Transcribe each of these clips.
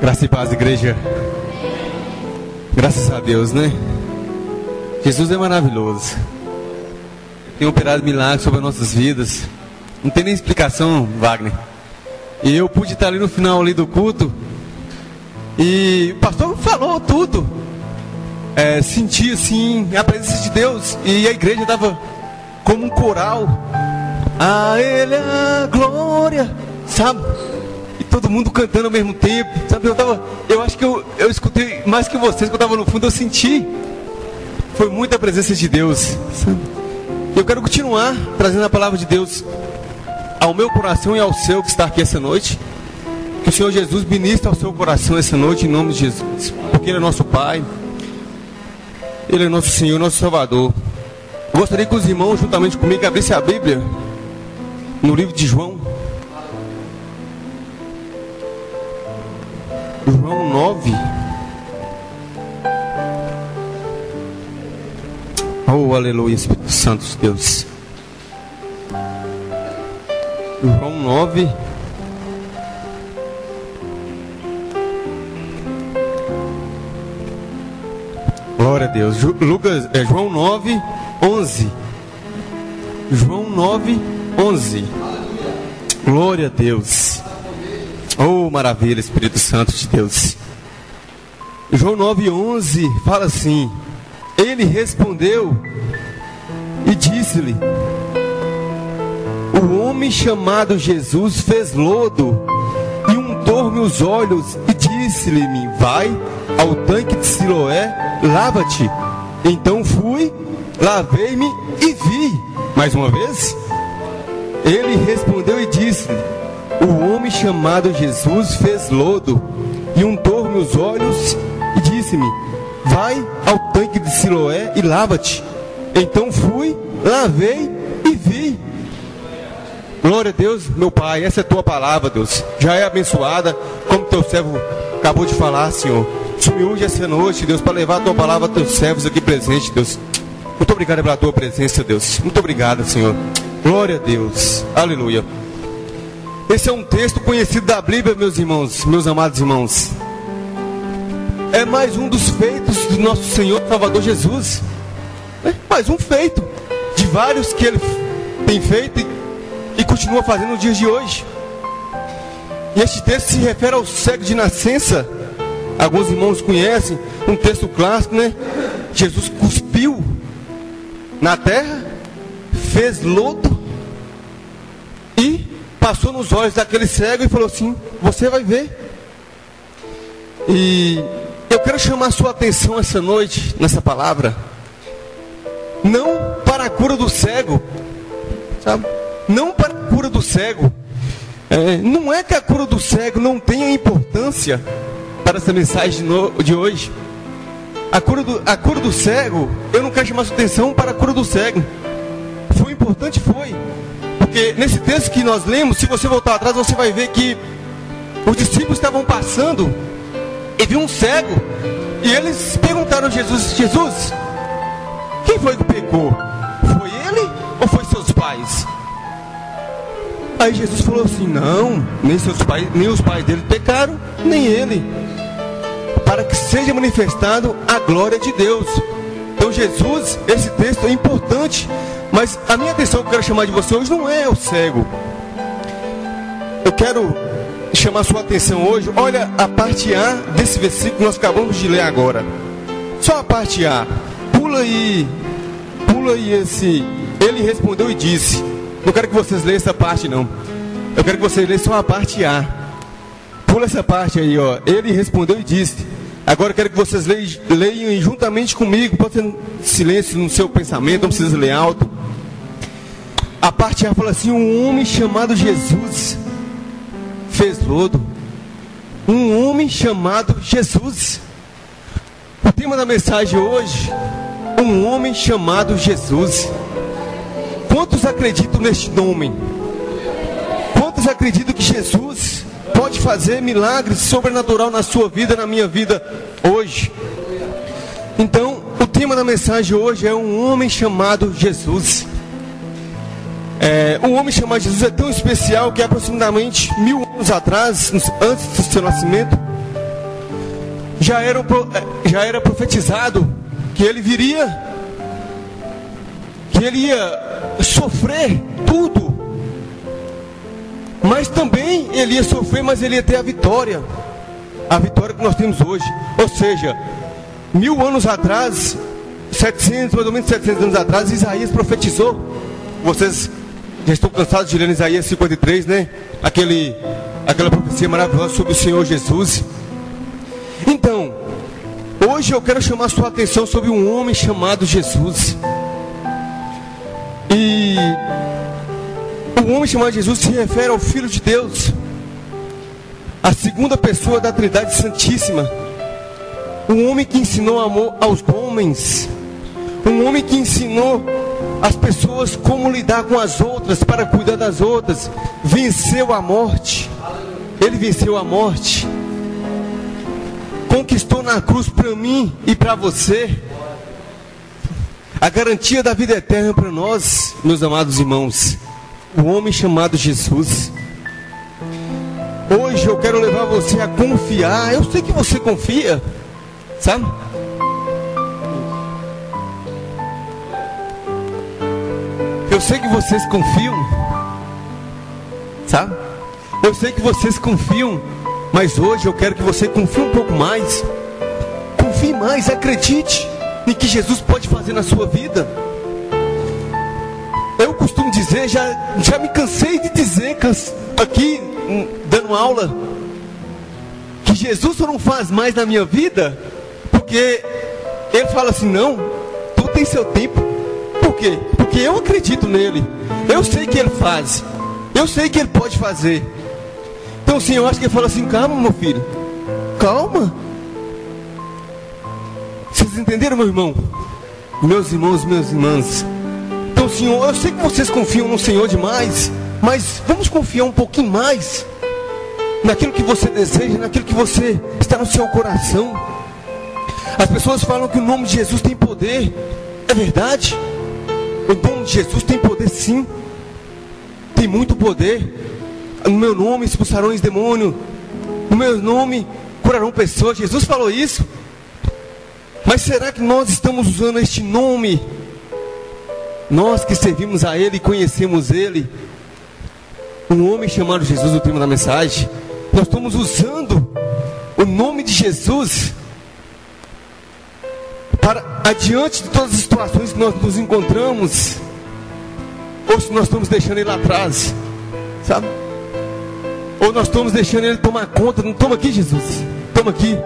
Graça e paz, igreja. Graças a Deus, né? Jesus é maravilhoso. Tem operado milagres sobre as nossas vidas. Não tem nem explicação, Wagner. E eu pude estar ali no final ali do culto. E o pastor falou tudo. Senti assim a presença de Deus. E a igreja estava como um coral. A Ele a glória, sabe? E todo mundo cantando ao mesmo tempo, sabe? Eu acho que eu escutei mais que vocês, que eu estava no fundo, eu senti. Foi muita presença de Deus, sabe? Eu quero continuar trazendo a palavra de Deus ao meu coração e ao seu que está aqui essa noite. Que o Senhor Jesus ministre ao seu coração essa noite, em nome de Jesus. Porque Ele é nosso Pai, Ele é nosso Senhor, nosso Salvador. Eu gostaria que os irmãos, juntamente comigo, abrissem a Bíblia no livro de João. João 9. Oh, aleluia, Espírito Santo de Deus. João 9. Glória a Deus. João 9, 11. João 9, 11. Glória a Deus. Oh, maravilha, Espírito Santo de Deus. João 9, 11 fala assim: Ele respondeu e disse-lhe: O homem chamado Jesus fez lodo e untou-me os olhos e disse-lhe: Vai ao tanque de Siloé, lava-te. Então fui, lavei-me e vi. Mais uma vez, ele respondeu e disse-lhe: O homem chamado Jesus fez lodo e untou-me os olhos e disse-me: Vai ao tanque de Siloé e lava-te. Então fui, lavei e vi. Glória a Deus, meu Pai, essa é a tua palavra, Deus. Já é abençoada, como teu servo acabou de falar, Senhor. Se me urge essa noite, Deus, para levar a tua palavra a teus servos aqui presentes, Deus. Muito obrigado pela tua presença, Deus. Muito obrigado, Senhor. Glória a Deus. Aleluia. Esse é um texto conhecido da Bíblia, meus irmãos, meus amados irmãos. É mais um dos feitos do nosso Senhor Salvador Jesus. É mais um feito de vários que Ele tem feito e continua fazendo nos dias de hoje. E este texto se refere ao cego de nascença. Alguns irmãos conhecem, um texto clássico, né? Jesus cuspiu na terra, fez lodo e passou nos olhos daquele cego e falou assim: Você vai ver. E eu quero chamar a sua atenção essa noite, nessa palavra, não para a cura do cego, sabe? Não para a cura do cego. Não é que a cura do cego não tenha importância para essa mensagem de hoje. A cura do cego, eu não quero chamar a sua atenção para a cura do cego. Foi importante, foi. Porque nesse texto que nós lemos, se você voltar atrás, você vai ver que os discípulos estavam passando e viu um cego. E eles perguntaram a Jesus: Jesus, quem foi que pecou? Foi ele ou foi seus pais? Aí Jesus falou assim: Não, nem seus pais, nem os pais dele pecaram, nem ele, para que seja manifestado a glória de Deus. Então Jesus, esse texto é importante, mas a minha atenção que eu quero chamar de você hoje não é o cego. Eu quero chamar a sua atenção hoje. Olha a parte A desse versículo que nós acabamos de ler agora. Só a parte A. Pula aí esse. Ele respondeu e disse. Não quero que vocês leiam essa parte, não. Eu quero que vocês leiam só a parte A. Pula essa parte aí, ó. Ele respondeu e disse. Agora eu quero que vocês leiam juntamente comigo. Pode ter silêncio no seu pensamento, não precisa ler alto. A parte A fala assim: Um homem chamado Jesus fez lodo. Um homem chamado Jesus. O tema da mensagem hoje: um homem chamado Jesus. Quantos acreditam neste nome? Quantos acreditam que Jesus pode fazer milagres sobrenatural na sua vida, na minha vida hoje? Então, o tema da mensagem hoje é um homem chamado Jesus. Um homem chamado Jesus é tão especial que aproximadamente 1000 anos atrás, antes do seu nascimento, já era profetizado que ele viria, que ele ia sofrer tudo, mas também ele ia sofrer, mas ele ia ter a vitória que nós temos hoje. Ou seja, 1000 anos atrás, mais ou menos 700 anos atrás, Isaías profetizou. Vocês já estão cansados de ler Isaías 53, né? Aquela profecia maravilhosa sobre o Senhor Jesus. Então, hoje eu quero chamar a sua atenção sobre um homem chamado Jesus. E o homem chamado Jesus se refere ao Filho de Deus, a segunda pessoa da Trindade Santíssima. Um homem que ensinou amor aos homens. Um homem que ensinou as pessoas como lidar com as outras, para cuidar das outras. Venceu a morte. Ele venceu a morte. Conquistou na cruz para mim e para você a garantia da vida eterna para nós, meus amados irmãos. O homem chamado Jesus. Hoje eu quero levar você a confiar. Eu sei que você confia, sabe? Eu sei que vocês confiam, sabe? Eu sei que vocês confiam, mas hoje eu quero que você confie um pouco mais. Confie mais, acredite em que Jesus pode fazer na sua vida. Eu costumo dizer, já me cansei de dizer aqui, dando aula, que Jesus só não faz mais na minha vida, porque Ele fala assim, não, tu tem seu tempo. Por quê? Porque eu acredito nele. Eu sei que Ele faz. Eu sei que Ele pode fazer. Então sim, eu acho que Ele fala assim, calma meu filho, calma. Vocês entenderam, meu irmão? Meus irmãos, minhas irmãs. Então Senhor, eu sei que vocês confiam no Senhor demais, mas vamos confiar um pouquinho mais naquilo que você deseja, naquilo que você está no seu coração. As pessoas falam que o nome de Jesus tem poder. É verdade. O nome de Jesus tem poder, sim. Tem muito poder. No meu nome expulsarão os demônios. No meu nome curarão pessoas. Jesus falou isso. Mas será que nós estamos usando este nome? Nós que servimos a Ele e conhecemos Ele. Um homem chamado Jesus, o tema da mensagem. Nós estamos usando o nome de Jesus para adiante de todas as situações que nós nos encontramos, ou se nós estamos deixando Ele lá atrás, sabe? Ou nós estamos deixando Ele tomar conta. Não, toma aqui, Jesus, toma aqui.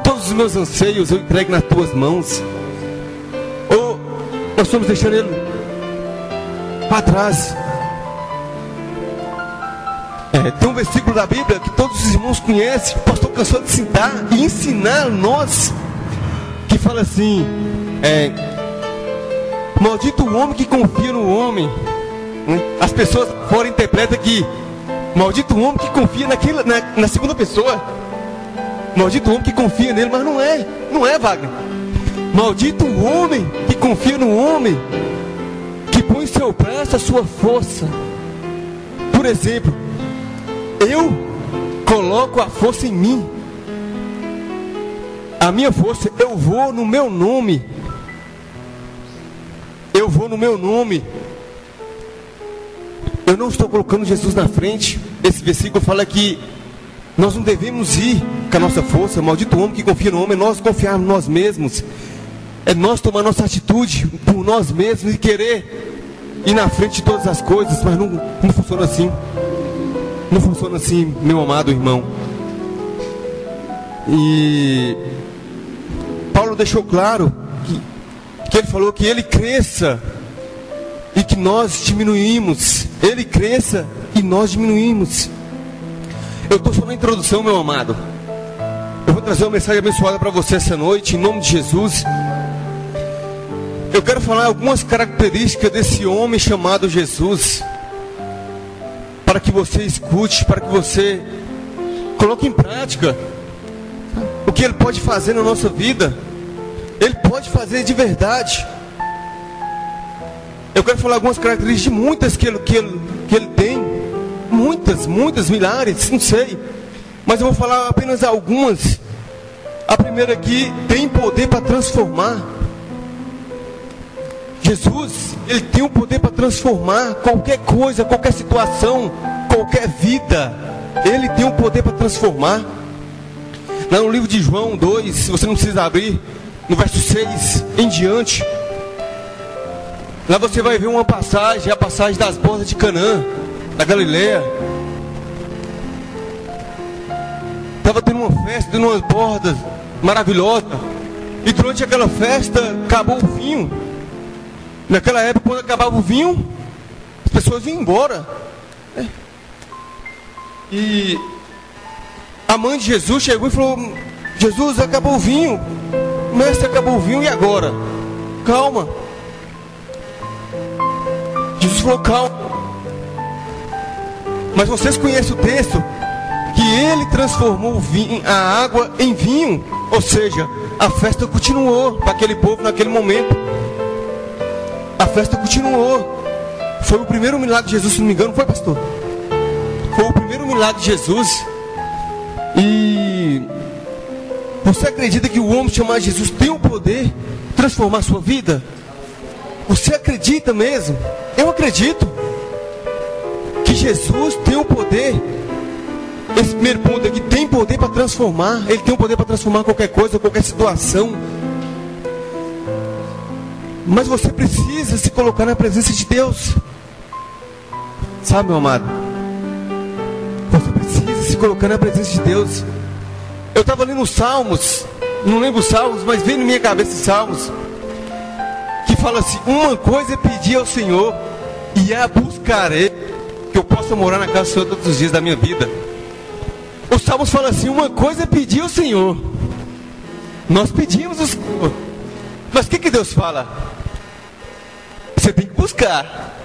Todos os meus anseios eu entrego nas tuas mãos. Ou nós estamos deixando Ele para trás. Tem um versículo da Bíblia que todos os irmãos conhecem, o pastor cansou de citar e ensinar a nós, que fala assim, maldito o homem que confia no homem. As pessoas fora interpretam que maldito o homem que confia na segunda pessoa. Maldito o homem que confia nele, mas não é, Wagner. Maldito o homem que confia no homem, que põe seu braço, a sua força. Por exemplo, eu coloco a força em mim. A minha força, eu vou no meu nome. Eu vou no meu nome. Eu não estou colocando Jesus na frente. Esse versículo fala que nós não devemos ir com a nossa força. Maldito o homem que confia no homem. É nós confiarmos em nós mesmos. É nós tomar nossa atitude por nós mesmos e querer ir na frente de todas as coisas. Mas não funciona assim. Não funciona assim, meu amado irmão. E Paulo deixou claro que ele falou que ele cresça e que nós diminuímos. Ele cresça e nós diminuímos. Eu estou só na introdução, meu amado. Eu vou trazer uma mensagem abençoada para você essa noite, em nome de Jesus. Eu quero falar algumas características desse homem chamado Jesus, para que você escute, para que você coloque em prática o que Ele pode fazer na nossa vida. Ele pode fazer de verdade. Eu quero falar algumas características de muitas que ele tem. Muitas, milhares, não sei. Mas eu vou falar apenas algumas A primeira aqui, tem poder para transformar. Jesus, ele tem o poder para transformar qualquer coisa, qualquer situação, qualquer vida. Ele tem o poder para transformar. Lá no livro de João 2, se você não precisa abrir, no verso 6 em diante, lá você vai ver uma passagem, a passagem das bordas de Canaã, da Galileia. Estava tendo uma festa, tendo umas bordas maravilhosas, e durante aquela festa acabou o vinho. Naquela época, quando acabava o vinho, as pessoas vinham embora. E a mãe de Jesus chegou e falou: Jesus, acabou o vinho. Mestre, acabou o vinho, e agora? Calma. Jesus falou: calma. Mas vocês conhecem o texto? Que ele transformou o vinho, a água em vinho. Ou seja, a festa continuou para aquele povo naquele momento. A festa continuou. Foi o primeiro milagre de Jesus, se não me engano, foi, pastor? Foi o primeiro milagre de Jesus. E você acredita que o homem chamado Jesus tem o poder de transformar a sua vida? Você acredita mesmo? Eu acredito que Jesus tem o poder. Esse primeiro ponto aqui, tem poder para transformar. Ele tem o poder para transformar qualquer coisa, qualquer situação. Mas você precisa se colocar na presença de Deus. Sabe, meu amado? Você precisa se colocar na presença de Deus. Eu estava lendo os Salmos, não lembro os Salmos, mas veio na minha cabeça os Salmos, que fala assim: uma coisa é pedir ao Senhor, e a buscarei, que eu possa morar na casa do Senhor todos os dias da minha vida. Os Salmos falam assim: uma coisa é pedir ao Senhor. Nós pedimos ao Senhor, mas o que Deus fala? Você tem que buscar.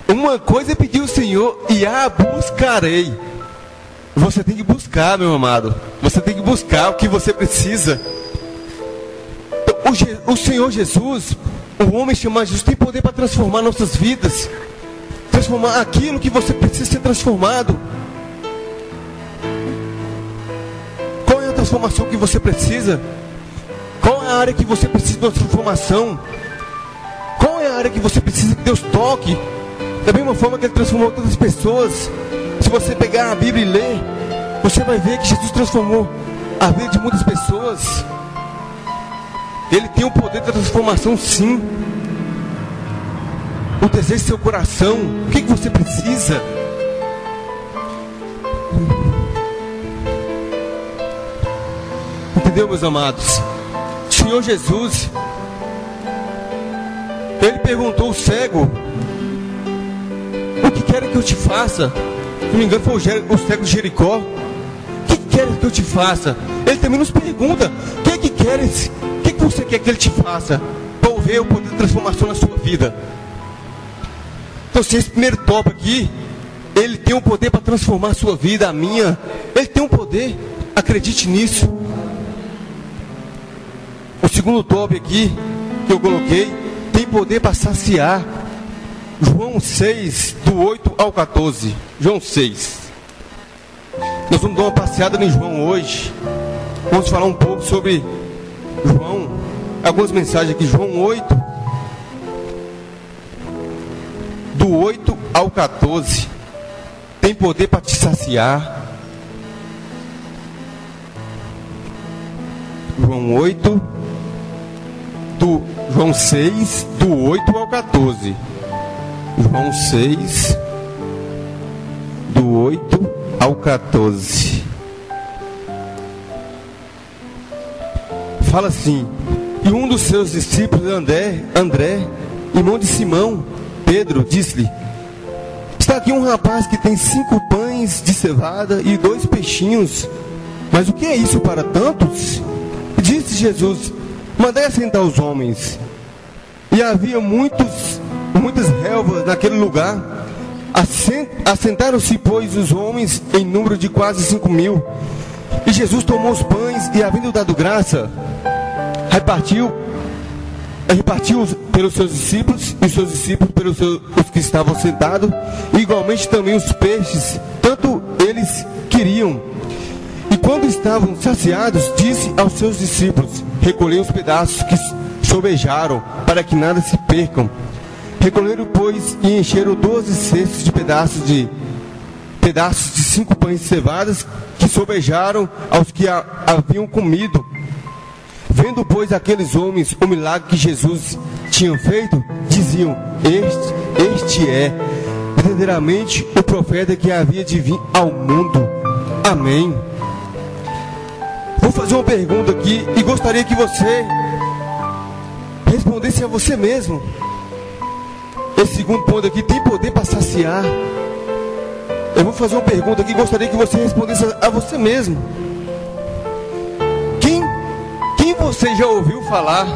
Uma coisa é pedir ao Senhor, e a buscarei. Você tem que buscar, meu amado. Você tem que buscar o que você precisa. O Senhor Jesus, o homem chamado Jesus, tem poder para transformar nossas vidas, transformar aquilo que você precisa ser transformado. Qual é a transformação que você precisa? Qual é a área que você precisa de uma transformação? Qual é a área que você precisa que Deus toque? Da mesma forma que Ele transformou todas as pessoas. Se você pegar a Bíblia e ler, você vai ver que Jesus transformou a vida de muitas pessoas. Ele tem o poder da transformação, sim. O desejo do seu coração. O que você precisa? Entendeu, meus amados? O Senhor Jesus, Ele perguntou ao cego: o que quer que eu te faça? Se não me engano, foi o cego de Jericó. O que quer que eu te faça? Ele também nos pergunta: o que queres? O que você quer que Ele te faça? Para ver o poder de transformação na sua vida. Então, se esse primeiro tópico aqui, Ele tem um poder para transformar a sua vida, a minha. Ele tem um poder, acredite nisso. O segundo tópico aqui, que eu coloquei, tem poder para saciar. João 6, do 8 ao 14. João 6. Nós vamos dar uma passeada em João hoje. Vamos falar um pouco sobre João. Algumas mensagens aqui. João 8, do 8 ao 14. Tem poder para te saciar. João 6, do 8 ao 14. João 6, do 8 ao 14. Fala assim: e um dos seus discípulos, André, irmão de Simão, Pedro, disse-lhe: está aqui um rapaz que tem 5 pães de cevada e 2 peixinhos, mas o que é isso para tantos? Disse Jesus: mandai assentar os homens. E havia muitas relvas naquele lugar. Assentaram-se, pois, os homens em número de quase 5.000. E Jesus tomou os pães e, havendo dado graça, repartiu pelos seus discípulos, e os seus discípulos pelos os que estavam sentados, e igualmente também os peixes, tanto eles queriam. E quando estavam saciados, disse aos seus discípulos: recolhei os pedaços que sobejaram, para que nada se percam. Recolheram, pois, e encheram 12 cestos de pedaços de 5 pães de cevadas, que sobejaram aos que haviam comido. Vendo, pois, aqueles homens o milagre que Jesus tinha feito, diziam: este é verdadeiramente o profeta que havia de vir ao mundo. Amém. Vou fazer uma pergunta aqui e gostaria que você respondesse a você mesmo. Esse segundo ponto aqui tem poder para saciar. Eu vou fazer uma pergunta aqui e gostaria que você respondesse a você mesmo. Quem você já ouviu falar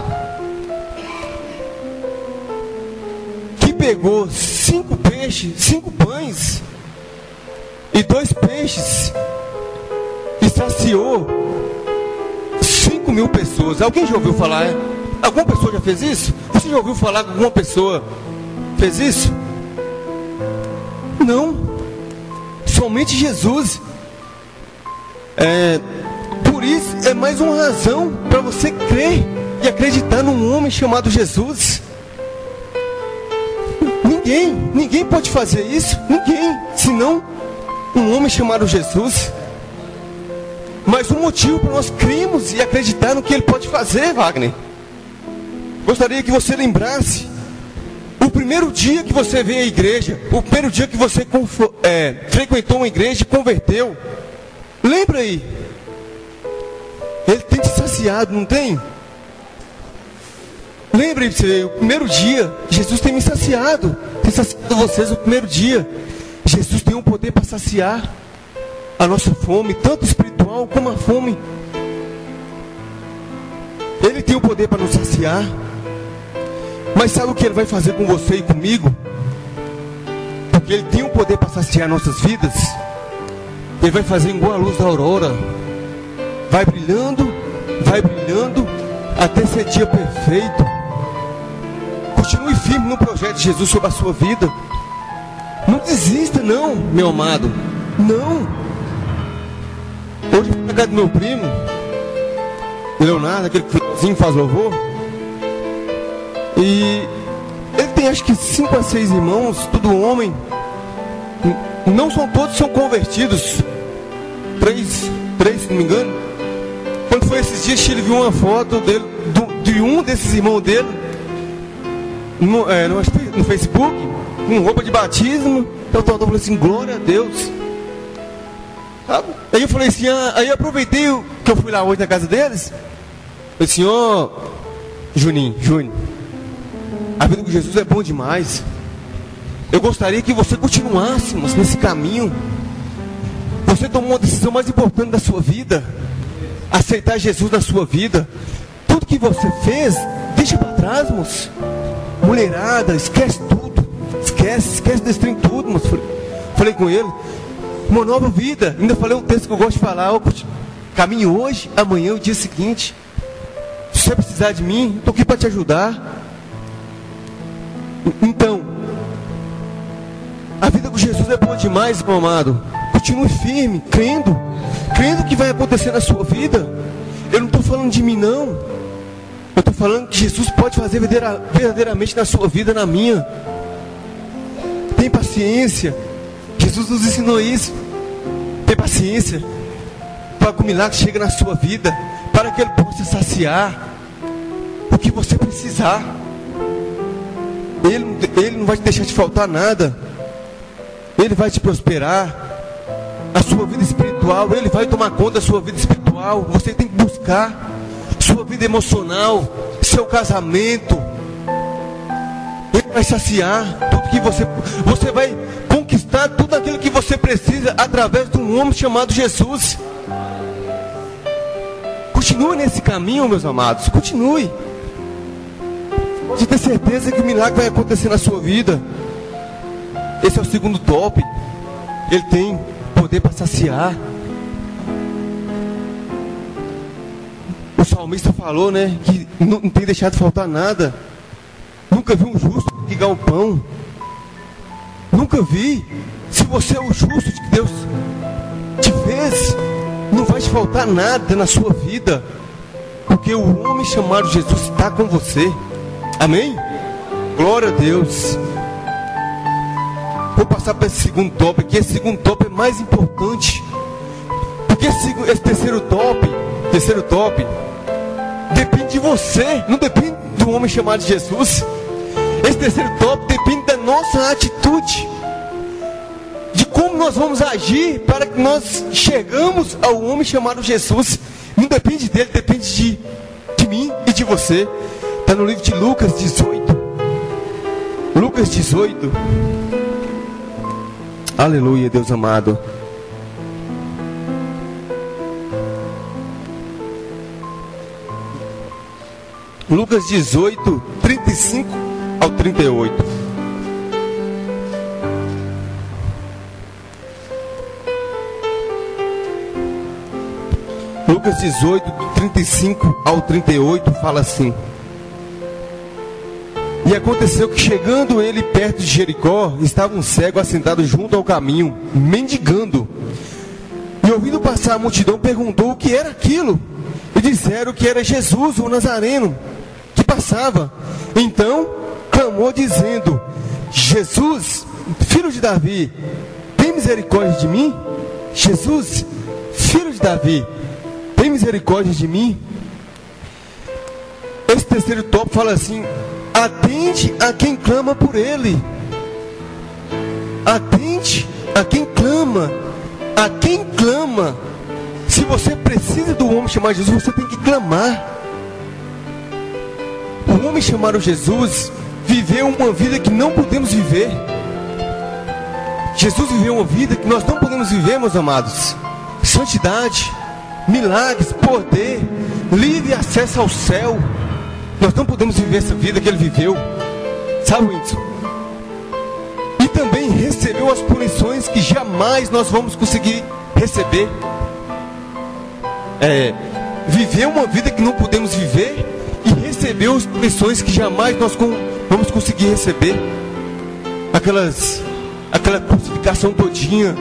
que pegou 5 peixes, 5 pães e 2 peixes e saciou 5.000 pessoas? Alguém já ouviu falar? Alguma pessoa já fez isso? Você já ouviu falar que alguma pessoa fez isso? Não. Somente Jesus. Por isso é mais uma razão para você crer e acreditar num homem chamado Jesus. Ninguém pode fazer isso. Ninguém, senão um homem chamado Jesus. Mas um motivo para nós crermos e acreditar no que ele pode fazer, Wagner. Gostaria que você lembrasse o primeiro dia que você veio à igreja, o primeiro dia que você frequentou uma igreja e converteu. Lembra aí? Ele tem te saciado, não tem? Lembra aí, você, o primeiro dia, Jesus tem me saciado. Tem saciado vocês o primeiro dia. Jesus tem um poder para saciar a nossa fome, tanto espiritual como a fome. Ele tem o poder para nos saciar. Mas sabe o que ele vai fazer com você e comigo? Porque ele tem o poder para saciar nossas vidas. Ele vai fazer igual a luz da aurora. Vai brilhando, até ser dia perfeito. Continue firme no projeto de Jesus sobre a sua vida. Não desista não, meu amado. Não. Hoje eu fui na casa do meu primo Leonardo, aquele que faz louvor. E ele tem acho que 5 a 6 irmãos, tudo homem. Não são todos são convertidos. 3, se não me engano. Quando foi esses dias, ele viu uma foto dele, de um desses irmãos dele no Facebook, com roupa de batismo. Eu falei assim, glória a Deus. Sabe? Aí eu falei assim, aí eu aproveitei que eu fui lá hoje na casa deles. Eu falei assim, Júnior, a vida com Jesus é bom demais. Eu gostaria que você continuássemos nesse caminho. Você tomou uma decisão mais importante da sua vida, aceitar Jesus na sua vida. Tudo que você fez, deixa para trás, moço. Mulherada, esquece tudo. Esquece desse trem tudo, moço. Falei com ele, uma nova vida. Ainda falei um texto que eu gosto de falar. Caminho hoje, amanhã, o dia seguinte. Se você precisar de mim, estou aqui para te ajudar. Então, a vida com Jesus é boa demais, meu amado. Continue firme, crendo que vai acontecer na sua vida. Eu não estou falando de mim, não. Eu estou falando que Jesus pode fazer verdadeiramente na sua vida, na minha. Tem paciência. Jesus nos ensinou isso. Tem paciência para que o milagre chegue na sua vida, para que Ele possa saciar o que você precisar. Ele não vai te deixar te faltar nada. Ele vai te prosperar. A sua vida espiritual, Ele vai tomar conta da sua vida espiritual. Você tem que buscar sua vida emocional, seu casamento. Ele vai saciar tudo que você vai conquistar tudo aquilo que você precisa através de um homem chamado Jesus. Continue nesse caminho, meus amados. Continue. Pode ter certeza que o milagre vai acontecer na sua vida. Esse é o segundo top. Ele tem poder para saciar. O salmista falou, né, que não tem deixado de faltar nada. Nunca vi um justo ligar um pão. Nunca vi. Se você é o justo que Deus te fez, Não vai te faltar nada na sua vida, porque o homem chamado Jesus está com você. Amém? Glória a Deus. Vou passar para esse segundo tópico aqui. Esse segundo tópico é mais importante, porque esse terceiro tópico depende de você, não depende do homem chamado Jesus. Esse terceiro tópico depende da nossa atitude, de como nós vamos agir para que nós chegamos ao homem chamado Jesus. Não depende dele, depende de mim e de você. Está no livro de Lucas 18. Lucas 18. Aleluia, Deus amado. Lucas 18, 35 ao 38. Lucas 18, do 35 ao 38, fala assim: E aconteceu que, chegando ele perto de Jericó, estava um cego assentado junto ao caminho, mendigando. E ouvindo passar a multidão, perguntou o que era aquilo. E disseram que era Jesus, o Nazareno, que passava. Então clamou dizendo: Jesus, filho de Davi, tem misericórdia de mim? Jesus, filho de Davi, tem misericórdia de mim? Esse terceiro tópico fala assim: atende a quem clama por ele. Atende a quem clama. A quem clama. Se você precisa do homem chamado Jesus, você tem que clamar. O homem chamado Jesus viveu uma vida que não podemos viver. Jesus viveu uma vida que nós não podemos viver, meus amados. Santidade, milagres, poder, livre acesso ao céu. Nós não podemos viver essa vida que ele viveu. Sabe isso? E também recebeu as punições que jamais nós vamos conseguir receber. Viveu uma vida que não podemos viver e recebeu as punições que jamais nós vamos conseguir receber. Aquela crucificação todinha,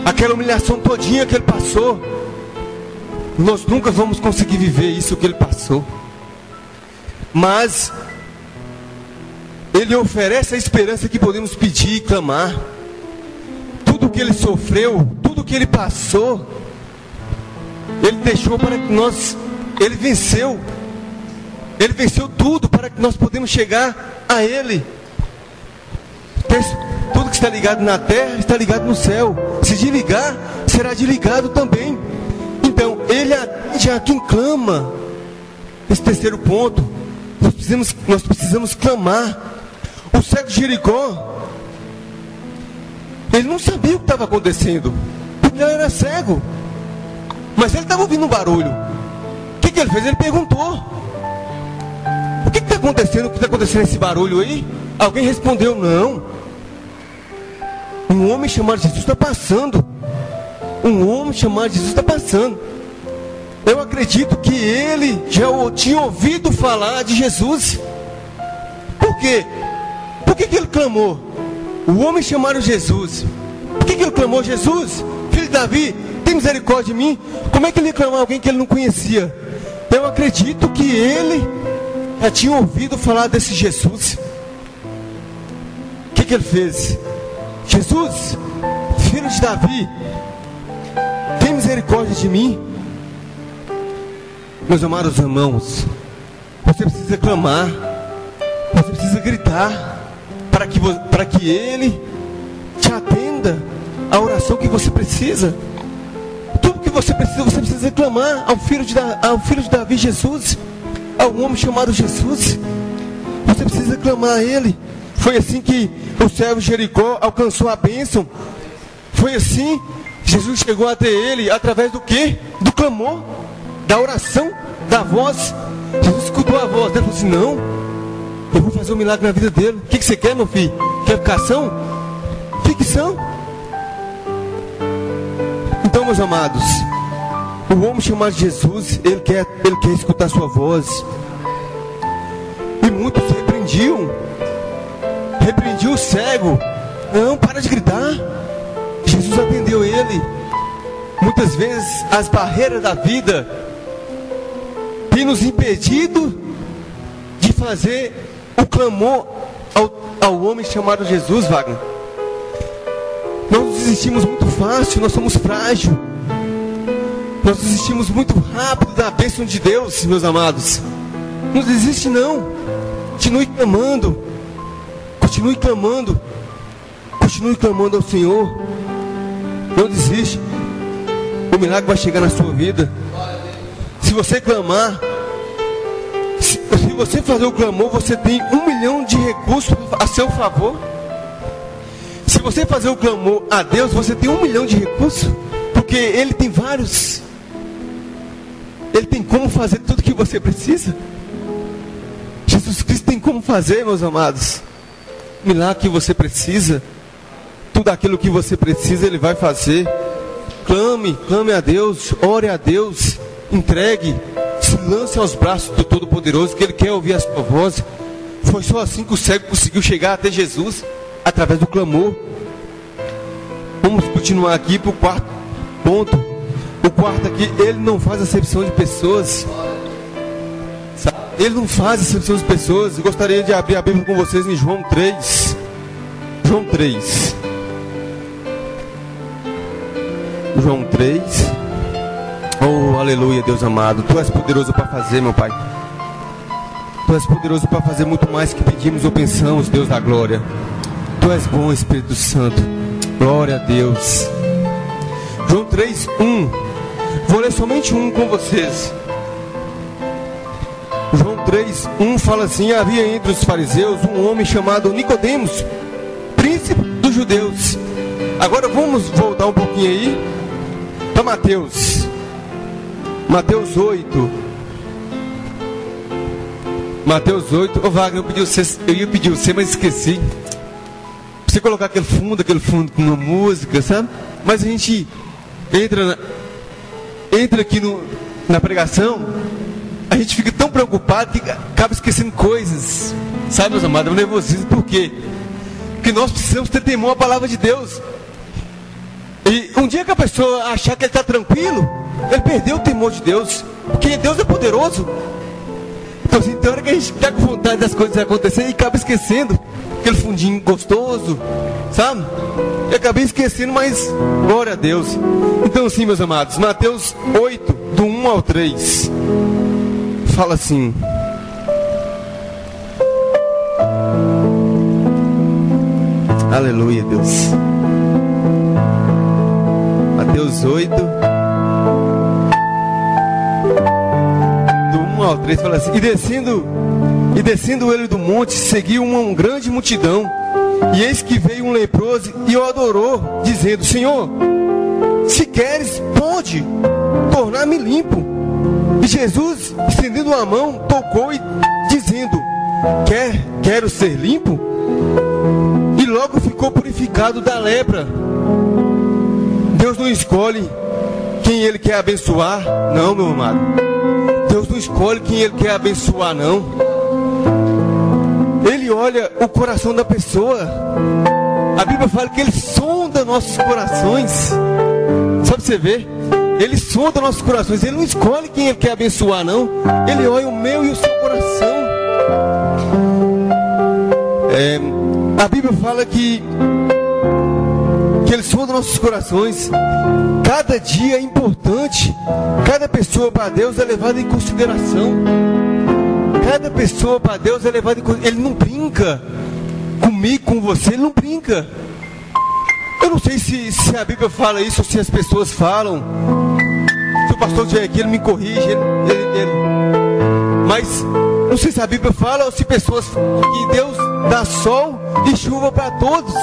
aquela humilhação todinha que ele passou. Nós nunca vamos conseguir viver isso que ele passou. Mas ele oferece a esperança que podemos pedir e clamar. Tudo que ele sofreu, tudo que ele passou, ele deixou para que nós, ele venceu tudo para que nós podemos chegar a ele. Tudo que está ligado na terra está ligado no céu. Se desligar, será desligado também. Então ele atende a quem clama. Esse terceiro ponto, nós precisamos clamar. O cego de Jericó, ele não sabia o que estava acontecendo, porque ele era cego, mas ele estava ouvindo um barulho. O que ele fez? Ele perguntou: o que está acontecendo? O que está acontecendo esse barulho aí? Alguém respondeu: não, um homem chamado Jesus está passando. Um homem chamado Jesus está passando. Eu acredito que ele já tinha ouvido falar de Jesus. Por quê? Por que ele clamou? O homem chamado Jesus. Por que ele clamou? Jesus, filho de Davi, tem misericórdia de mim? Como é que ele ia clamar alguém que ele não conhecia? Eu acredito que ele já tinha ouvido falar desse Jesus. O que ele fez? Jesus, filho de Davi, tem misericórdia de mim? Meus amados irmãos, você precisa clamar, você precisa gritar, para que ele te atenda a oração que você precisa. Tudo que você precisa clamar ao filho de Davi, Jesus, ao homem chamado Jesus. Você precisa clamar a ele. Foi assim que o servo de Jericó alcançou a bênção. Foi assim, Jesus chegou até ele, através do quê? Do clamor, da oração, da voz. Jesus escutou a voz dele e falou assim: não, eu vou fazer um milagre na vida dele. O que você quer, meu filho? Quer ficar são? Fique são. Então, meus amados, o homem chamado Jesus, ele quer escutar sua voz. E muitos repreendiam o cego. Não, para de gritar. Jesus atendeu ele. Muitas vezes as barreiras da vida têm nos impedido de fazer o clamor ao homem chamado Jesus, Wagner. Nós desistimos muito fácil, nós somos frágeis. Nós desistimos muito rápido da bênção de Deus, meus amados. Não desiste não. Continue clamando. Continue clamando. Continue clamando ao Senhor. Não desiste. O milagre vai chegar na sua vida. Se você clamar, se você fazer o clamor, você tem 1 milhão de recursos a seu favor. Se você fazer o clamor a Deus, você tem 1 milhão de recursos, porque Ele tem vários. Ele tem como fazer tudo que você precisa. Jesus Cristo tem como fazer, meus amados. O milagre que você precisa, tudo aquilo que você precisa, Ele vai fazer. Clame a Deus, ore a Deus, entregue, se lance aos braços do Todo-Poderoso, que Ele quer ouvir a sua voz. Foi só assim que o cego conseguiu chegar até Jesus, através do clamor. Vamos continuar aqui para o quarto ponto. O quarto aqui, Ele não faz acepção de pessoas. Ele não faz acepção de pessoas. Eu gostaria de abrir a Bíblia com vocês em João 3. João 3. João 3. Oh, aleluia, Deus amado. Tu és poderoso para fazer, meu Pai. Tu és poderoso para fazer muito mais que pedimos ou pensamos, Deus da glória. Tu és bom, Espírito Santo. Glória a Deus. João 3, 1. Vou ler somente um com vocês. João 3, 1 fala assim: havia entre os fariseus um homem chamado Nicodemos, príncipe dos judeus. Agora vamos voltar um pouquinho aí para Mateus. Mateus 8. Mateus 8. Ô Wagner, eu ia pedir você, mas esqueci. Você colocar aquele fundo com uma música, sabe? Mas a gente entra aqui na pregação, a gente fica tão preocupado que acaba esquecendo coisas, sabe, meus amados? É um nervosismo. Por quê? Porque nós precisamos ter temor à palavra de Deus. E um dia que a pessoa achar que ele está tranquilo, ele perdeu o temor de Deus, porque Deus é poderoso. Então assim, tem hora que a gente está com vontade das coisas acontecerem e acaba esquecendo aquele fundinho gostoso, sabe? Eu acabei esquecendo, mas glória a Deus. Então assim, meus amados, Mateus 8, do 1 ao 3, fala assim: aleluia, Deus. Mateus 8, do 1 ao 3, fala assim: E descendo ele do monte, seguiu uma grande multidão. E eis que veio um leproso e o adorou, dizendo: Senhor, se queres, pode tornar-me limpo. E Jesus, estendendo a mão, tocou e dizendo: quero ser limpo? E logo ficou purificado da lepra. Deus não escolhe quem Ele quer abençoar, não, meu amado. Deus não escolhe quem Ele quer abençoar, não. Ele olha o coração da pessoa. A Bíblia fala que Ele sonda nossos corações. Só para você ver, Ele sonda nossos corações. Ele não escolhe quem Ele quer abençoar, não. Ele olha o meu e o seu coração. A Bíblia fala que Ele sonda nossos corações. Cada dia é importante. Cada pessoa para Deus é levada em consideração. Cada pessoa para Deus é levada em consideração. Ele não brinca comigo, com você. Ele não brinca. Eu não sei se a Bíblia fala isso ou se as pessoas falam. Se o pastor estiver aqui, ele me corrige. Mas não sei se a Bíblia fala ou se pessoas falam que Deus dá sol e chuva para todos.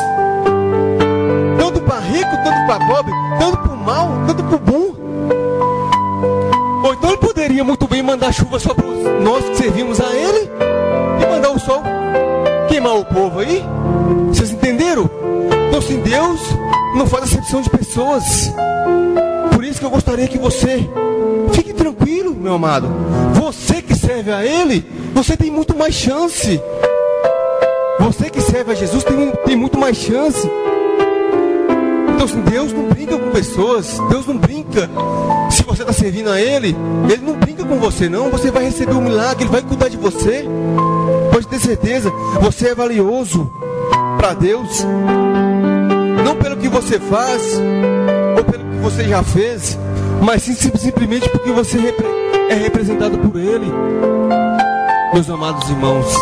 Tanto para rico, tanto para pobre, tanto para o mal, tanto para o bom. Ou então Ele poderia muito bem mandar chuva só para nós que servimos a Ele e mandar o sol queimar o povo aí. Vocês entenderam? Então assim, Deus não faz acepção de pessoas. Por isso que eu gostaria que você fique tranquilo, meu amado. Você que serve a Ele, você tem muito mais chance. Você que serve a Jesus tem muito mais chance. Então assim, Deus não brinca com pessoas. Deus não brinca. Se você está servindo a Ele, Ele não brinca com você não. Você vai receber um milagre, Ele vai cuidar de você. Pode ter certeza, você é valioso para Deus. Não pelo que você faz, ou pelo que você já fez, mas sim simplesmente porque você é representado por Ele. Meus amados irmãos,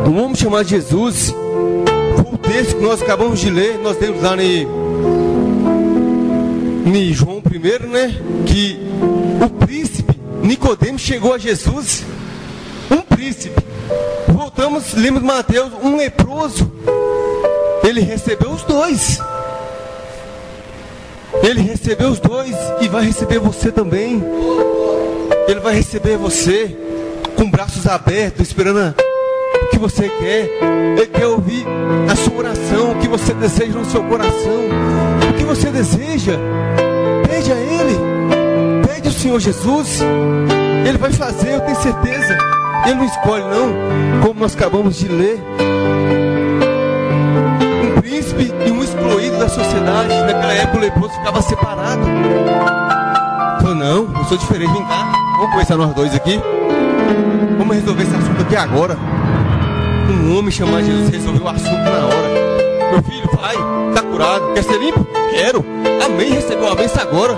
um homem chamado Jesus, o texto que nós acabamos de ler, nós temos lá em João 1, né? Que o príncipe Nicodemo chegou a Jesus. Um príncipe. Voltamos, lemos Mateus, um leproso. Ele recebeu os dois. Ele recebeu os dois e vai receber você também. Ele vai receber você com braços abertos, esperando o que você quer. Ele quer ouvir a sua oração, o que você deseja no seu coração. O que você deseja, pede a Ele. Pede ao Senhor Jesus. Ele vai fazer, eu tenho certeza. Ele não escolhe não, como nós acabamos de ler. Um príncipe e um excluído da sociedade. Naquela época o leproso ficava separado. Falou, não, eu sou diferente, vem cá. Vamos conversar nós dois aqui. Vamos resolver esse assunto aqui agora. Um homem chamado Jesus resolveu o assunto na hora. Meu filho, vai, está curado. Quer ser limpo? Quero. Amém, recebeu a bênção agora.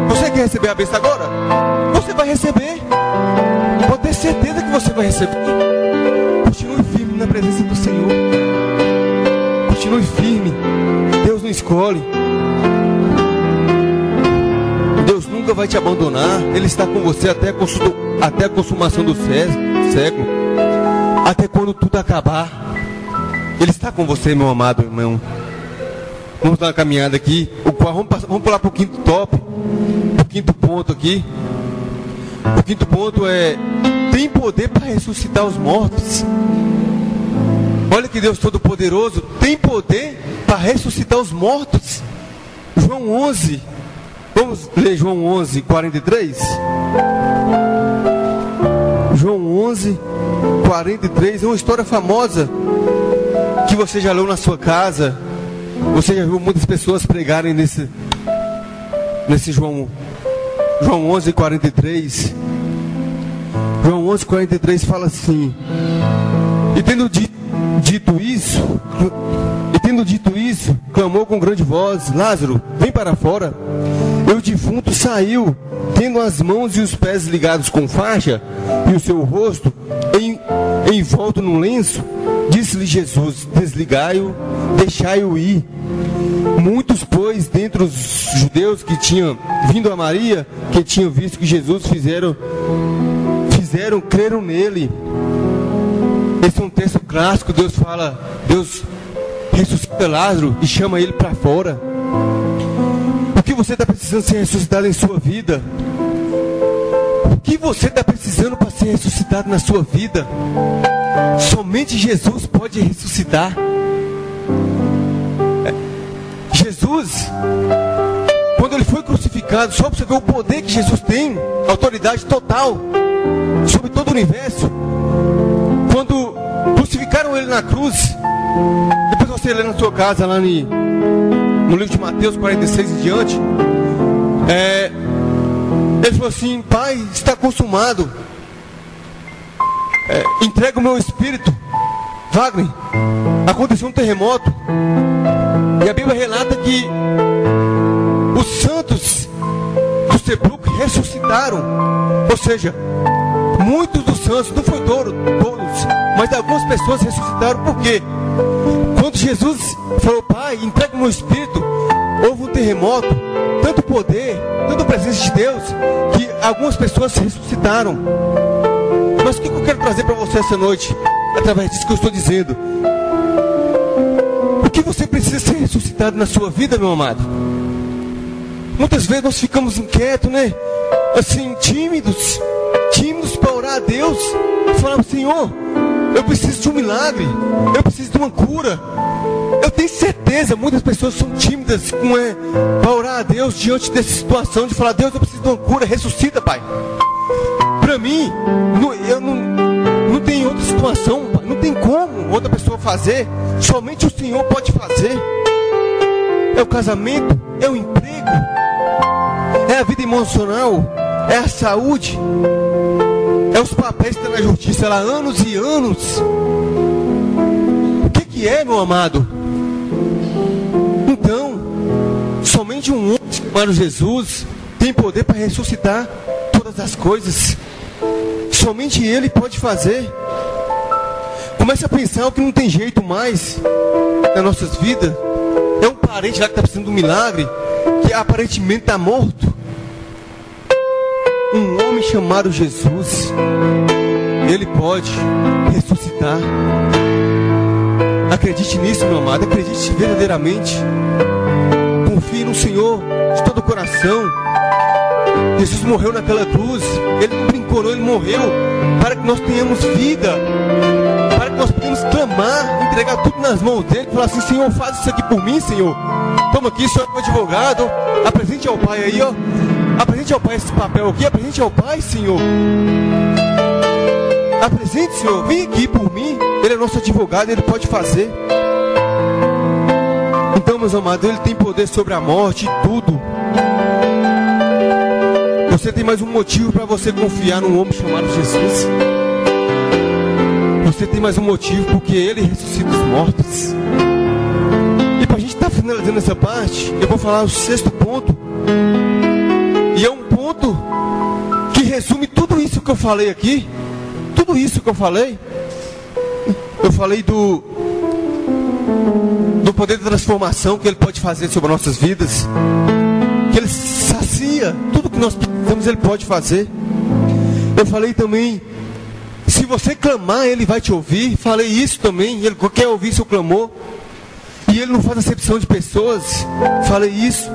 Você quer receber a bênção agora? Você vai receber. Pode ter certeza que você vai receber. Continue firme na presença do Senhor. Continue firme. Deus não escolhe. Deus nunca vai te abandonar. Ele está com você até a consumação do século. Até quando tudo acabar. Ele está com você, meu amado irmão. Vamos dar uma caminhada aqui. Vamos pular para o quinto top. O quinto ponto aqui. O quinto ponto é: tem poder para ressuscitar os mortos. Olha que Deus Todo-Poderoso tem poder para ressuscitar os mortos. João 11. Vamos ler João 11, 43? João 11, 43. É uma história famosa que você já leu na sua casa. Você já viu muitas pessoas pregarem nesse João 11, 43. João 11, 43 fala assim: E tendo dito isso, clamou com grande voz: Lázaro, vem para fora. E o defunto saiu, tendo as mãos e os pés ligados com faixa, e o seu rosto envolto num lenço. Disse-lhe Jesus: Desligai-o, deixai-o ir. Muitos, pois, dentre os judeus que tinham vindo a Maria, que tinham visto que Jesus creram nele. Esse é um texto clássico. Deus ressuscita Lázaro e chama ele para fora. O que você está precisando ser ressuscitado em sua vida? O que você está precisando para ser ressuscitado na sua vida? Somente Jesus pode ressuscitar. Jesus, quando ele foi crucificado, só para você ver o poder que Jesus tem, autoridade total sobre todo o universo. Quando crucificaram ele na cruz, depois você lê na sua casa, lá no livro de Mateus 46 e diante, ele falou assim: Pai, está consumado, entrega o meu espírito. Wagner, aconteceu um terremoto, e a Bíblia relata que os santos do sepulcro ressuscitaram. Ou seja, muitos dos santos, não foi todos, mas algumas pessoas ressuscitaram. Por quê? Quando Jesus falou: Pai, entrega o meu espírito, houve um terremoto, tanto poder, tanta presença de Deus, que algumas pessoas ressuscitaram. Mas o que eu quero trazer para você essa noite, através disso que eu estou dizendo? O que você precisa ser ressuscitado na sua vida, meu amado? Muitas vezes nós ficamos inquietos, né? Assim, tímidos para orar a Deus. E falamos: Senhor, eu preciso de um milagre, eu preciso de uma cura. Eu tenho certeza, muitas pessoas são tímidas para orar a Deus diante dessa situação, de falar: Deus, eu preciso de uma cura, ressuscita, Pai. Para mim, eu não tem outra situação, não tem como outra pessoa fazer. Somente o Senhor pode fazer. é o casamento, é o emprego, é a vida emocional, é a saúde, é os papéis que estão na justiça lá há anos e anos. O que é, meu amado? Então, somente um homem chamado Jesus tem poder para ressuscitar todas as coisas. Somente Ele pode fazer. Comece a pensar o que não tem jeito mais nas nossas vidas. É um parente lá que está precisando de um milagre, que aparentemente está morto. Um homem chamado Jesus, Ele pode ressuscitar. Acredite nisso, meu amado. Acredite verdadeiramente. Confie no Senhor de todo o coração. Jesus morreu naquela cruz. Ele não brincou, não. Ele morreu para que nós tenhamos vida, para que nós podemos clamar, entregar tudo nas mãos dele, falar assim: Senhor, faz isso aqui por mim, Senhor. Toma aqui, Senhor, meu advogado. Apresente ao Pai aí, ó. Apresente ao Pai esse papel aqui. Apresente ao Pai, Senhor. Apresente, Senhor. Vem aqui por mim. Ele é nosso advogado, Ele pode fazer. Então, meus amados, Ele tem poder sobre a morte e tudo. Você tem mais um motivo para você confiar num homem chamado Jesus. Você tem mais um motivo, porque Ele ressuscita os mortos. E para a gente estar finalizando essa parte, eu vou falar o 6º ponto. E é um ponto que resume tudo isso que eu falei aqui. Tudo isso que eu falei. Eu falei do poder de transformação que Ele pode fazer sobre nossas vidas. Que Ele sacia tudo que nós precisamos, Ele pode fazer. Eu falei também, se você clamar, Ele vai te ouvir. Falei isso também, Ele quer ouvir seu clamor. E Ele não faz acepção de pessoas. Falei isso.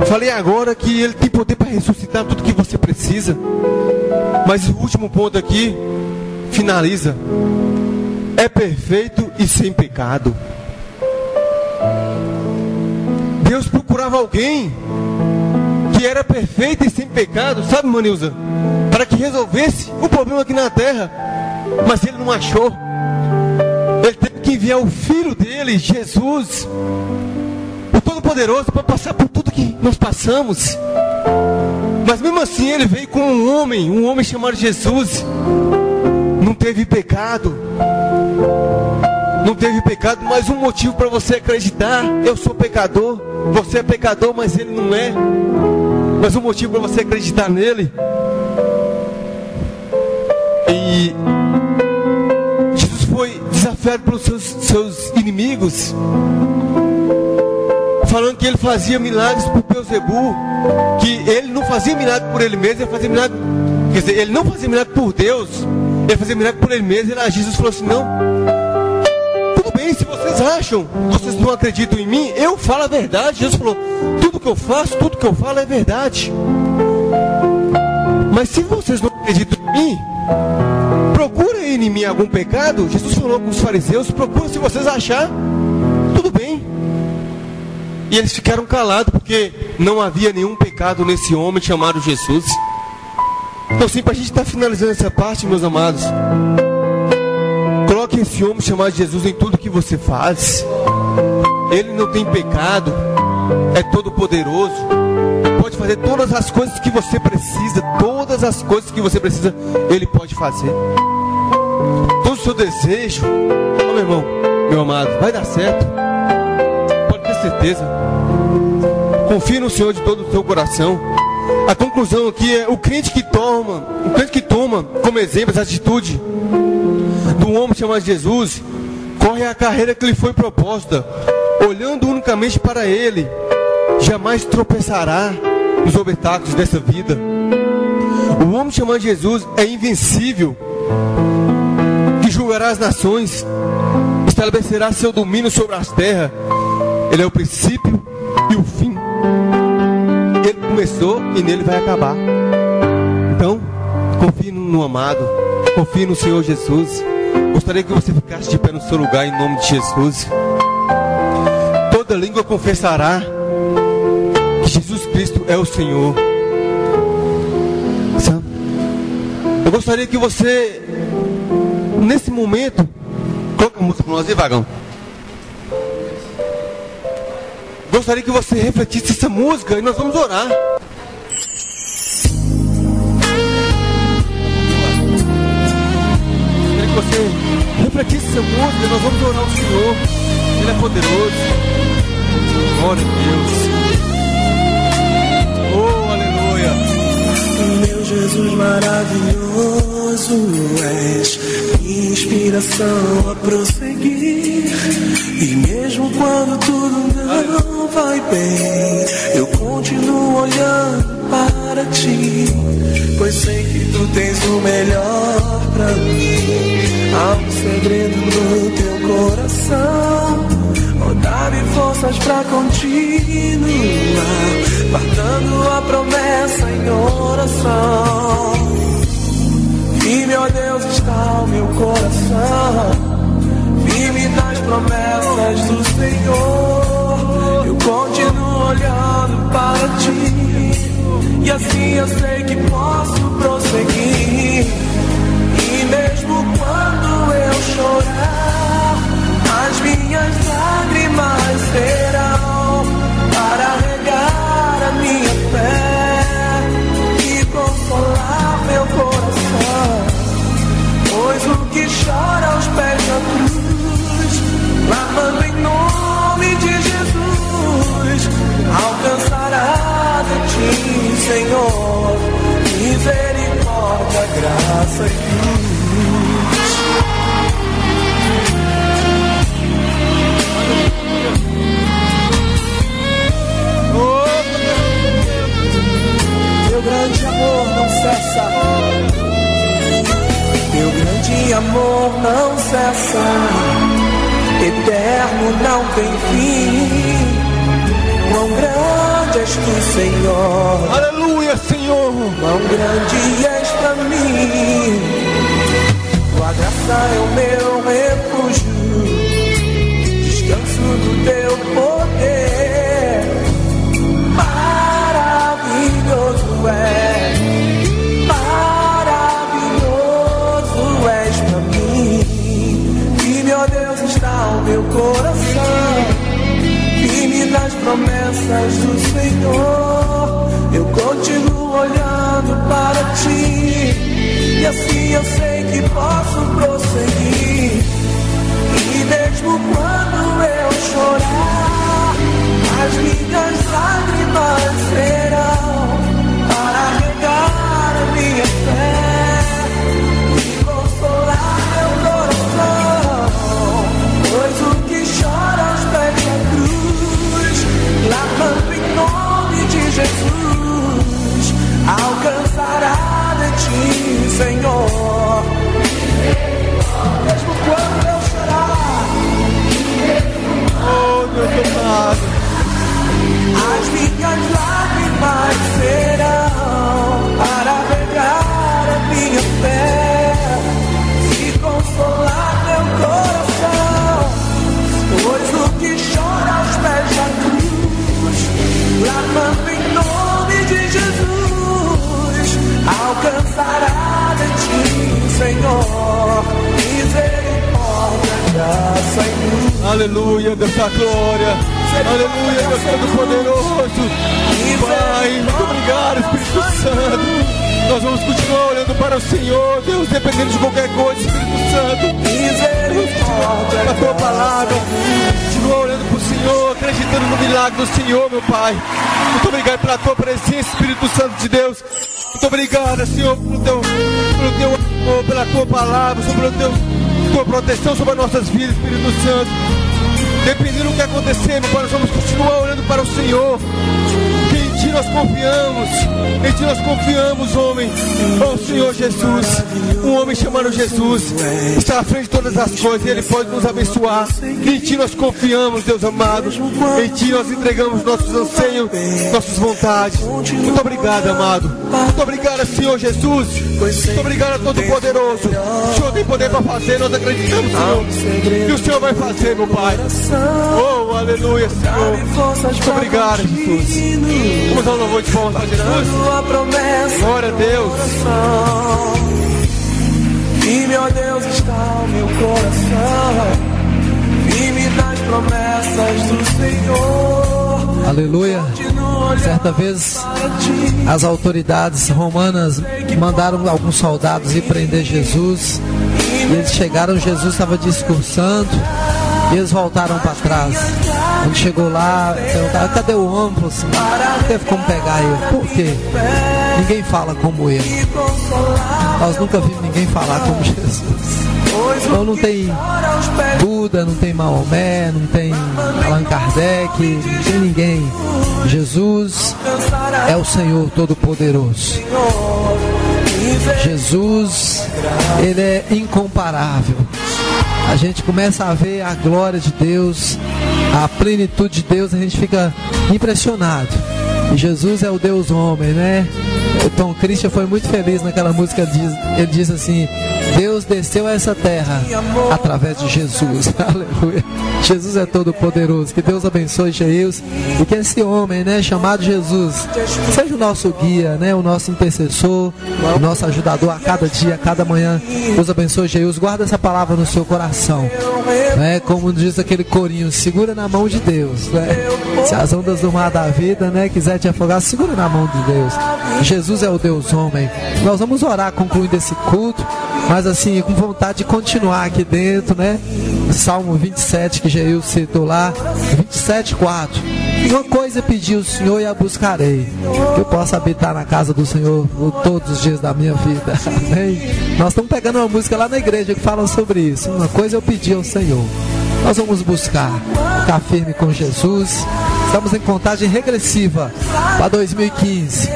Falei agora que Ele tem poder para ressuscitar tudo que você precisa. Mas o último ponto aqui finaliza. É perfeito e sem pecado. Deus procurava alguém que era perfeito e sem pecado, sabe, Manilza? Para que resolvesse o problema aqui na terra. Mas Ele não achou. Ele teve que enviar o Filho dele, Jesus, o Todo-Poderoso, para passar por tudo que nós passamos. Mas mesmo assim Ele veio com um homem chamado Jesus. Não teve pecado. Não teve pecado, mas um motivo para você acreditar. Eu sou pecador, você é pecador, mas Ele não é. Mas um motivo para você acreditar nele. E Jesus foi desafiado pelos seus inimigos, falando que Ele fazia milagres por Beelzebul, que Ele não fazia milagre por Ele mesmo, Ele fazia milagre, quer dizer, Ele não fazia milagre por Deus, Ele fazia milagre por Ele mesmo. E Jesus falou assim: não, tudo bem, se vocês acham, vocês não acreditam em mim, eu falo a verdade. Jesus falou: tudo que eu faço, tudo que eu falo é verdade. Mas se vocês não acreditam em mim, procurem em mim algum pecado. Jesus falou com os fariseus: procurem, se vocês acharem, tudo bem. E eles ficaram calados, porque não havia nenhum pecado nesse homem chamado Jesus. Então, sim, para a gente estar finalizando essa parte, meus amados, coloque esse homem chamado Jesus em tudo que você faz. Ele não tem pecado, é todo poderoso, pode fazer todas as coisas que você precisa. Todas as coisas que você precisa, Ele pode fazer. Todo o seu desejo, meu irmão, meu amado, vai dar certo. Pode ter certeza. Confie no Senhor de todo o seu coração. A conclusão aqui é: o crente que toma como exemplo essa atitude do homem chamado Jesus, corre a carreira que lhe foi proposta, olhando unicamente para Ele, jamais tropeçará nos obstáculos dessa vida. O homem chamado Jesus é invencível, que julgará as nações, estabelecerá seu domínio sobre as terras. Ele é o princípio e o fim. Ele começou e nele vai acabar. Então, confie no amado, confie no Senhor Jesus. Gostaria que você ficasse de pé no seu lugar, em nome de Jesus. Toda língua confessará que Jesus Cristo é o Senhor. Eu gostaria que você, nesse momento, coloca a música para nós, devagão. gostaria que você refletisse essa música e nós vamos orar. Gostaria que você refletisse essa música e nós vamos orar ao Senhor. Ele é poderoso. Glória a Deus. Oh, aleluia. Meu Jesus maravilhoso, és inspiração a prosseguir. E mesmo quando tudo não vai bem, eu continuo olhando para ti, pois sei que tu tens o melhor pra mim. Há um segredo no teu coração, oh, dá-me forças pra continuar, guardando a promessa em oração. Firme, ó Deus, está o meu coração, firme nas promessas do Senhor. Eu continuo olhando para ti, e assim eu sei que posso prosseguir. E mesmo quando eu chorar, as minhas lágrimas serão para regar a minha fé e consolar meu coração. Pois o que chora aos pés da cruz, clamando em nome de Jesus, alcançará de ti, Senhor, misericórdia, graça e luz. Teu grande amor não cessa, teu grande amor não cessa, eterno não tem fim. Quão grande és tu, Senhor. Aleluia, Senhor. Quão grande és pra mim. Tua graça é o meu refúgio, descanso do teu poder. Maravilhoso és, maravilhoso és pra mim. Firme, ó Deus, está o meu coração, firme nas promessas do Senhor. Eu continuo olhando para ti, e assim eu sei que posso prosseguir. E mesmo quando eu chorar, as minhas lágrimas serão para regar a minha fé e consolar meu coração. Pois o que chora aos pés da cruz, clamando em nome de Jesus, alcançará de ti, Senhor. Mesmo quando eu chorar, Oh, Deus amado. as minhas lágrimas serão para regar a minha fé e consolar meu coração. Pois o que chora aos pés da cruz, clamando em nome de Jesus, alcançará de ti, Senhor, misericórdia, graça e luz. Aleluia, Deus da glória. Aleluia, Deus Todo-Poderoso. Pai, muito obrigado, Espírito Santo. Nós vamos continuar olhando para o Senhor, Deus, dependendo de qualquer coisa, Espírito Santo. Misericórdia, A tua palavra, continua olhando para o Senhor, acreditando no milagre do Senhor, meu Pai. Muito obrigado pela tua presença, Espírito Santo de Deus. Muito obrigado, Senhor, pelo teu amor, pela tua palavra, pela tua proteção sobre as nossas vidas, Espírito Santo. Dependendo do que acontecer, meu Pai, nós vamos continuar olhando para o Senhor. Que em Ti nós confiamos. Em Ti nós confiamos, homem. Oh, Senhor Jesus. Um homem chamado Jesus está à frente de todas as coisas e Ele pode nos abençoar. Em Ti nós confiamos, Deus amado. Em Ti nós entregamos nossos anseios, nossas vontades. Muito obrigado, amado. Muito obrigado, Senhor Jesus. Muito obrigado a Todo-Poderoso. O Senhor tem poder para fazer, nós acreditamos, Senhor. E o Senhor vai fazer, meu Pai. Oh, aleluia, Senhor. Muito obrigado, Jesus. Vamos dar um louvor de palmas para Jesus. Glória a Deus. Firme, ó Deus, está o meu coração, firme nas promessas do Senhor. Aleluia. Certa vez as autoridades romanas mandaram alguns soldados ir prender Jesus. E eles chegaram, Jesus estava discursando. E eles voltaram para trás. Quando chegou lá, perguntaram: cadê o homem? Falou assim: não teve como pegar ele. Por quê? Ninguém fala como ele. Nós nunca vimos ninguém falar como Jesus. Então não tem Buda, não tem Maomé, não tem Allan Kardec, não tem ninguém. Jesus é o Senhor Todo-Poderoso. Jesus, Ele é incomparável. A gente começa a ver a glória de Deus, a plenitude de Deus, a gente fica impressionado. E Jesus é o Deus homem, né? O Tom Christian foi muito feliz naquela música. Ele diz assim: Deus desceu a essa terra através de Jesus. Aleluia. Jesus é todo poderoso. Que Deus abençoe Jesus. E que esse homem, né, chamado Jesus, seja o nosso guia, né, o nosso intercessor, o nosso ajudador a cada dia, a cada manhã. Deus abençoe Jesus. Guarda essa palavra no seu coração, né? Como diz aquele corinho: segura na mão de Deus, né? Se as ondas do mar da vida, né, quiser te afogar, segura na mão de Deus. Jesus é o Deus homem. Nós vamos orar concluindo esse culto, mas assim, com vontade de continuar aqui dentro, né? Salmo 27 que Jeil citou lá, 27:4. Uma coisa pedi ao Senhor e a buscarei, que eu possa habitar na casa do Senhor todos os dias da minha vida. Amém? Nós estamos pegando uma música lá na igreja que fala sobre isso. Uma coisa eu pedi ao Senhor. Nós vamos buscar ficar firme com Jesus. Estamos em contagem regressiva para 2015.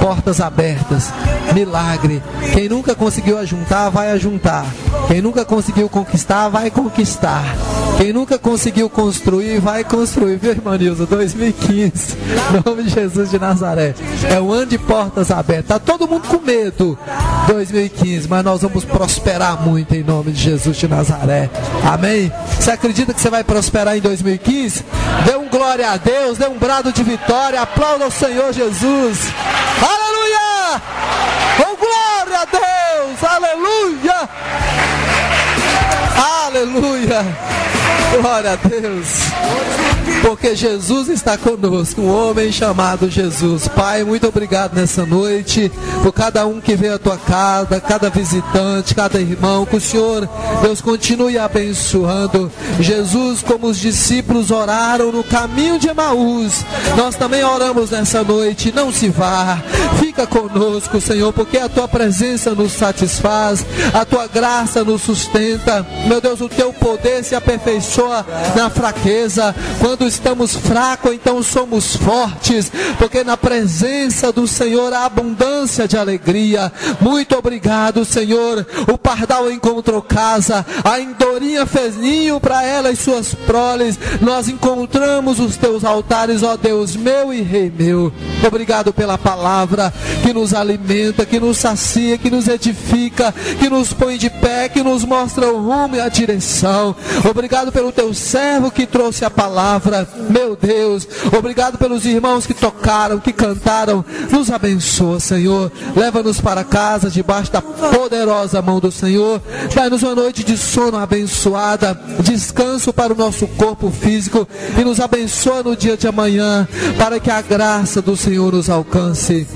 Portas abertas, milagre. Quem nunca conseguiu ajuntar, vai ajuntar. Quem nunca conseguiu conquistar, vai conquistar. Quem nunca conseguiu construir, vai construir. Viu, irmã Nilza? 2015, em nome de Jesus de Nazaré. É um ano de portas abertas. Está todo mundo com medo. 2015, mas nós vamos prosperar muito em nome de Jesus de Nazaré. Amém? Você acredita que você vai prosperar em 2015? Dê um glória a Deus, dê um brado de vitória, aplauda ao Senhor Jesus. Aleluia! Oh, glória a Deus! Aleluia! Aleluia! Glória a Deus! Porque Jesus está conosco, um homem chamado Jesus. Pai, muito obrigado nessa noite, por cada um que veio à tua casa, cada visitante, cada irmão, que o Senhor, Deus, continue abençoando. Jesus, como os discípulos oraram no caminho de Emaús, nós também oramos nessa noite. Não se vá, fica conosco, Senhor, porque a tua presença nos satisfaz, a tua graça nos sustenta. Meu Deus, o teu poder se aperfeiçoa na fraqueza. Quando estamos fracos, então somos fortes, porque na presença do Senhor há abundância de alegria. Muito obrigado, Senhor. O pardal encontrou casa, a andorinha fez ninho para ela e suas proles. Nós encontramos os teus altares, ó Deus meu e Rei meu. Obrigado pela palavra que nos alimenta, que nos sacia, que nos edifica, que nos põe de pé, que nos mostra o rumo e a direção. Obrigado pelo teu servo que trouxe a palavra. Meu Deus, obrigado pelos irmãos que tocaram, que cantaram. Nos abençoa, Senhor. Leva-nos para casa debaixo da poderosa mão do Senhor. Dai-nos uma noite de sono abençoada, descanso para o nosso corpo físico, e nos abençoa no dia de amanhã, para que a graça do Senhor nos alcance.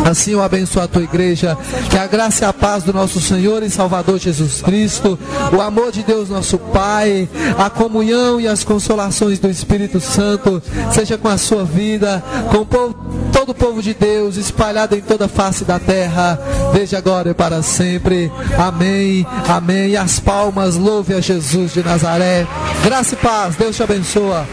Assim eu abençoo a tua igreja. Que a graça e a paz do nosso Senhor e Salvador Jesus Cristo, o amor de Deus nosso Pai, a comunhão e as consolações do Espírito Santo seja com a sua vida, com todo o povo de Deus espalhado em toda a face da terra, desde agora e para sempre. Amém, amém. E as palmas louve a Jesus de Nazaré. Graça e paz, Deus te abençoa.